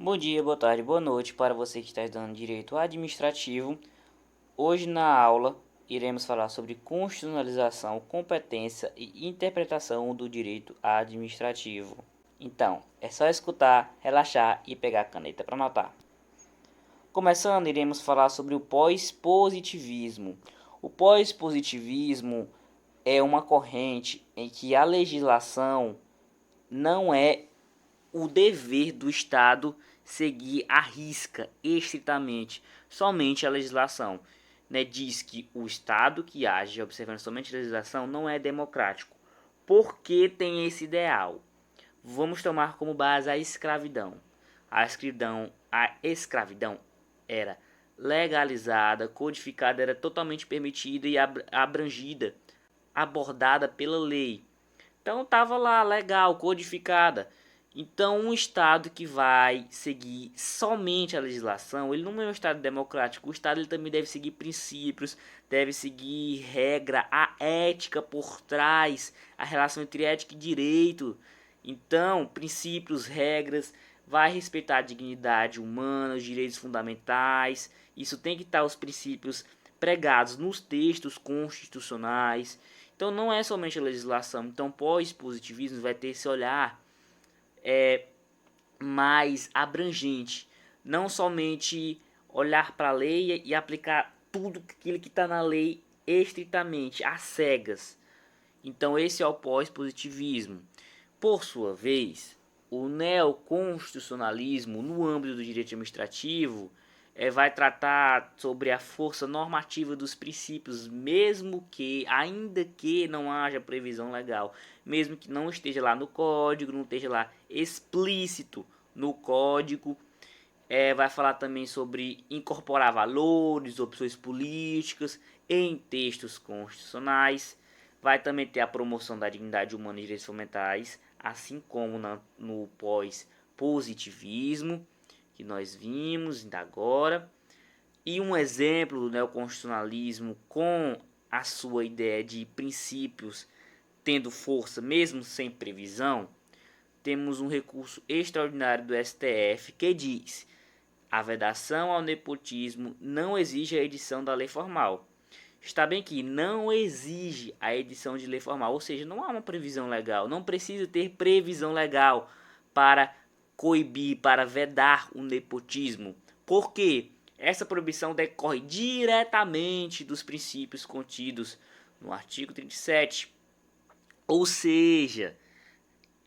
Bom dia, boa tarde, boa noite para você que está estudando Direito Administrativo. Hoje na aula iremos falar sobre constitucionalização, competência e interpretação do direito administrativo. Então, é só escutar, relaxar e pegar a caneta para anotar. Começando, iremos falar sobre o pós-positivismo. O pós-positivismo é uma corrente em que a legislação não é o dever do Estado seguir à risca, estritamente, somente a legislação. Diz que o Estado que age observando somente a legislação não é democrático. Por que tem esse ideal? Vamos tomar como base a escravidão. A escravidão era legalizada, codificada, era totalmente permitida e abrangida, abordada pela lei. Então estava lá legal, codificada. Então um Estado que vai seguir somente a legislação, ele não é um Estado democrático. O Estado ele também deve seguir princípios, deve seguir regra, a ética por trás, a relação entre ética e direito. Então, princípios, regras, vai respeitar a dignidade humana, os direitos fundamentais. Isso tem que estar os princípios pregados nos textos constitucionais. Então não é somente a legislação. Então pós-positivismo vai ter esse olhar mais abrangente. Não somente olhar para a lei e aplicar tudo aquilo que está na lei estritamente, às cegas. Então esse é o pós-positivismo. Por sua vez, o neoconstitucionalismo no âmbito do direito administrativo vai tratar sobre a força normativa dos princípios, mesmo que, ainda que não haja previsão legal, mesmo que não esteja lá no código, não esteja lá explícito no código. Vai falar também sobre incorporar valores, opções políticas em textos constitucionais. Vai também ter a promoção da dignidade humana e direitos fundamentais, assim como no pós-positivismo, que nós vimos ainda agora. E um exemplo do neoconstitucionalismo com a sua ideia de princípios tendo força mesmo sem previsão, temos um recurso extraordinário do STF que diz: a vedação ao nepotismo não exige a edição da lei formal. Está bem que não exige a edição de lei formal, ou seja, não há uma previsão legal, não precisa ter previsão legal para coibir, para vedar o nepotismo. Por quê? Essa proibição decorre diretamente dos princípios contidos no artigo 37. Ou seja,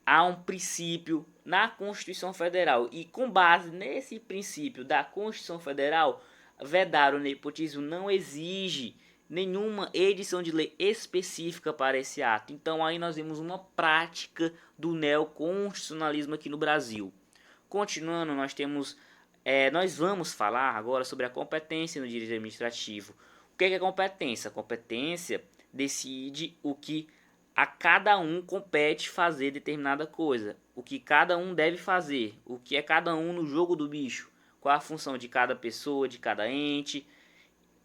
há um princípio na Constituição Federal e com base nesse princípio da Constituição Federal, vedar o nepotismo não exige nenhuma edição de lei específica para esse ato. Então aí nós vemos uma prática do neoconstitucionalismo aqui no Brasil. Continuando, nós vamos falar agora sobre a competência no direito administrativo. O que é competência? A competência decide o que a cada um compete fazer determinada coisa, o que cada um deve fazer, o que é cada um no jogo do bicho, qual a função de cada pessoa, de cada ente.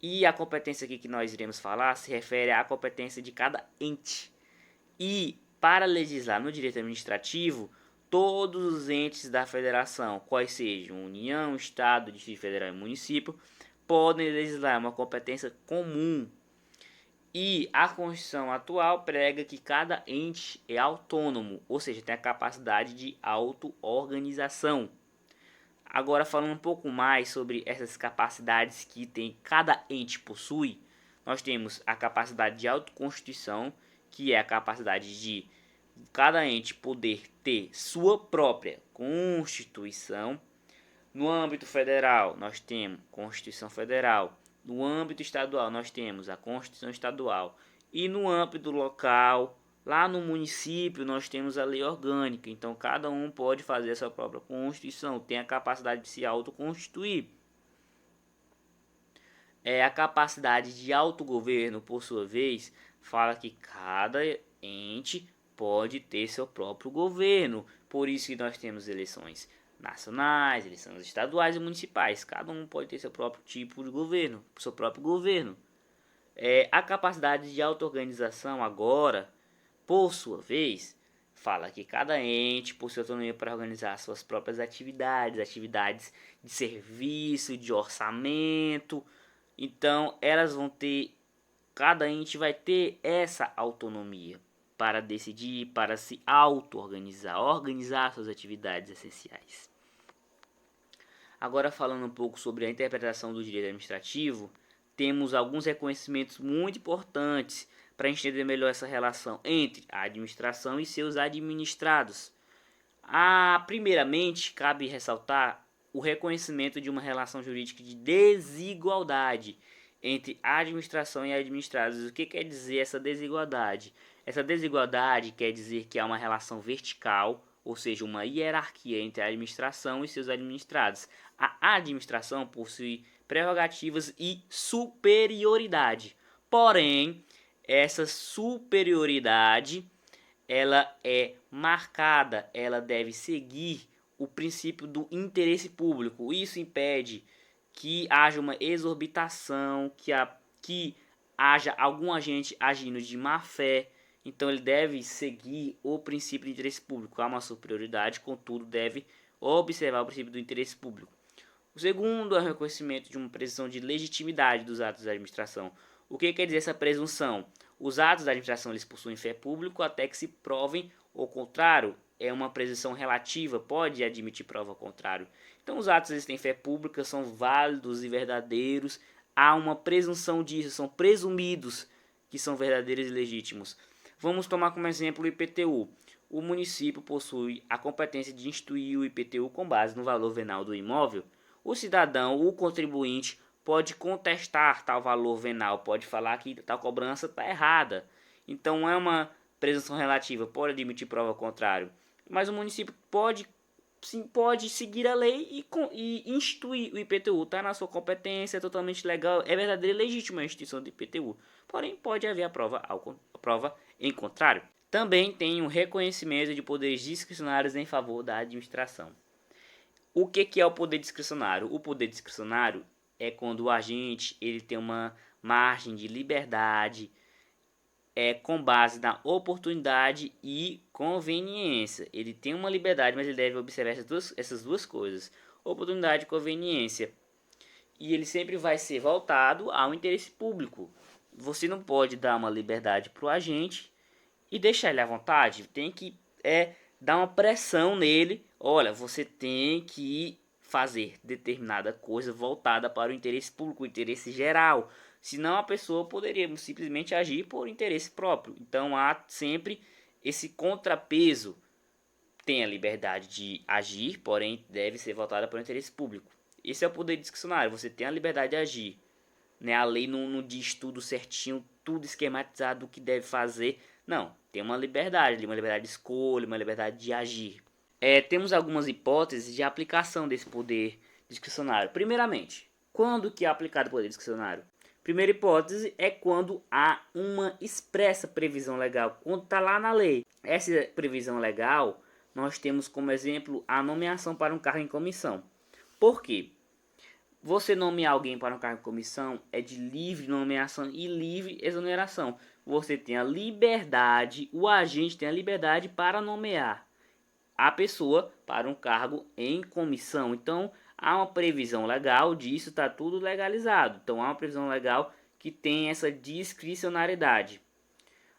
E a competência aqui que nós iremos falar se refere à competência de cada ente. E para legislar no direito administrativo, todos os entes da federação, quais sejam União, Estado, Distrito Federal e Município, podem legislar uma competência comum. E a Constituição atual prega que cada ente é autônomo, ou seja, tem a capacidade de auto-organização. Agora, falando um pouco mais sobre essas capacidades que cada ente possui, nós temos a capacidade de autoconstituição, que é a capacidade de cada ente poder ter sua própria Constituição. No âmbito federal, nós temos Constituição Federal. No âmbito estadual, nós temos a Constituição Estadual. E no âmbito local, lá no município, nós temos a lei orgânica. Então, cada um pode fazer a sua própria Constituição, tem a capacidade de se autoconstituir. A capacidade de autogoverno, por sua vez, fala que cada ente pode ter seu próprio governo. Por isso que nós temos eleições nacionais, eleições estaduais e municipais. Cada um pode ter seu próprio tipo de governo, seu próprio governo. A capacidade de auto-organização agora, por sua vez, fala que cada ente possui autonomia para organizar suas próprias atividades de serviço, de orçamento. Então, cada ente vai ter essa autonomia para decidir, para se auto-organizar, organizar suas atividades essenciais. Agora, falando um pouco sobre a interpretação do direito administrativo, temos alguns reconhecimentos muito importantes para entender melhor essa relação entre a administração e seus administrados. Primeiramente, cabe ressaltar o reconhecimento de uma relação jurídica de desigualdade entre a administração e administrados. O que quer dizer essa desigualdade? Essa desigualdade quer dizer que há uma relação vertical, ou seja, uma hierarquia entre a administração e seus administrados. A administração possui prerrogativas e superioridade. Porém, essa superioridade ela é marcada, ela deve seguir o princípio do interesse público. Isso impede que haja uma exorbitação, que haja algum agente agindo de má fé. Então ele deve seguir o princípio do interesse público. Há uma superioridade, contudo, deve observar o princípio do interesse público. O segundo é o reconhecimento de uma presunção de legitimidade dos atos da administração. O que quer dizer essa presunção? Os atos da administração eles possuem fé pública até que se provem o contrário. É uma presunção relativa, pode admitir prova ao contrário. Então os atos eles têm fé pública, são válidos e verdadeiros. Há uma presunção disso, são presumidos que são verdadeiros e legítimos. Vamos tomar como exemplo o IPTU. O município possui a competência de instituir o IPTU com base no valor venal do imóvel. O cidadão, o contribuinte, pode contestar tal valor venal, pode falar que tal cobrança está errada. Então é uma presunção relativa, pode admitir prova ao contrário. Mas o município pode seguir a lei e instituir o IPTU. Está na sua competência, é totalmente legal, é verdadeira e legítima a instituição do IPTU. Porém, pode haver a prova em contrário. Também tem um reconhecimento de poderes discricionários em favor da administração. O que é o poder discricionário? O poder discricionário é quando o agente ele tem uma margem de liberdade com base na oportunidade e conveniência. Ele tem uma liberdade, mas ele deve observar essas duas coisas, oportunidade e conveniência. E ele sempre vai ser voltado ao interesse público. Você não pode dar uma liberdade para o agente e deixar ele à vontade. Tem que dar uma pressão nele. Olha, você tem que fazer determinada coisa voltada para o interesse público, o interesse geral. Senão a pessoa poderia simplesmente agir por interesse próprio. Então há sempre esse contrapeso. Tem a liberdade de agir, porém deve ser voltada para o interesse público. Esse é o poder discricionário. Você tem a liberdade de agir. Né? A lei não diz tudo certinho, tudo esquematizado, o que deve fazer. Não, tem uma liberdade de escolha, uma liberdade de agir. Temos algumas hipóteses de aplicação desse poder discricionário. Primeiramente, quando que é aplicado o poder discricionário? Primeira hipótese é quando há uma expressa previsão legal, quando está lá na lei. Essa previsão legal, nós temos como exemplo a nomeação para um cargo em comissão. Por quê? Você nomear alguém para um cargo em comissão é de livre nomeação e livre exoneração. Você tem a liberdade, o agente tem a liberdade para nomear a pessoa para um cargo em comissão. Então, há uma previsão legal disso, está tudo legalizado. Então, há uma previsão legal que tem essa discricionariedade.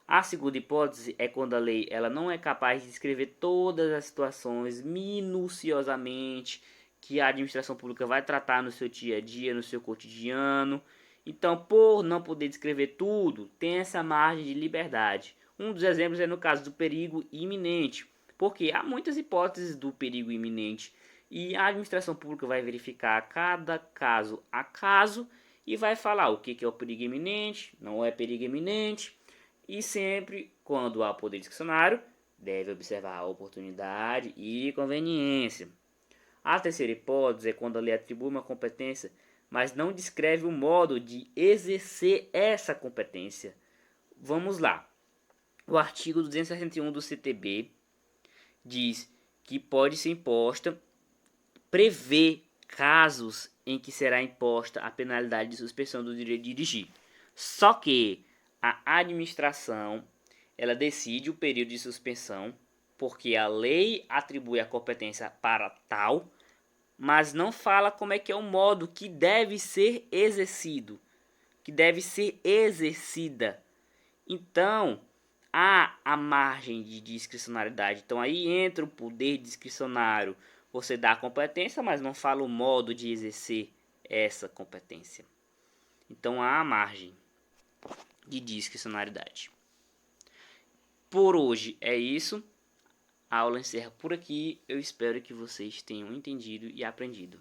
A segunda hipótese é quando a lei ela não é capaz de descrever todas as situações minuciosamente que a administração pública vai tratar no seu dia a dia, no seu cotidiano. Então, por não poder descrever tudo, tem essa margem de liberdade. Um dos exemplos é no caso do perigo iminente, porque há muitas hipóteses do perigo iminente e a administração pública vai verificar cada caso a caso e vai falar o que é o perigo iminente, não é perigo iminente, e sempre, quando há poder discricionário, deve observar a oportunidade e conveniência. A terceira hipótese é quando a lei atribui uma competência, mas não descreve o modo de exercer essa competência. Vamos lá. O artigo 261 do CTB diz que pode ser imposta, prevê casos em que será imposta a penalidade de suspensão do direito de dirigir. Só que a administração ela decide o período de suspensão porque a lei atribui a competência para tal, mas não fala como é que é o modo que deve ser exercido, que deve ser exercida. Então, há a margem de discricionariedade. Então, aí entra o poder discricionário. Você dá a competência, mas não fala o modo de exercer essa competência. Então, há a margem de discricionariedade. Por hoje é isso. A aula encerra por aqui. Eu espero que vocês tenham entendido e aprendido.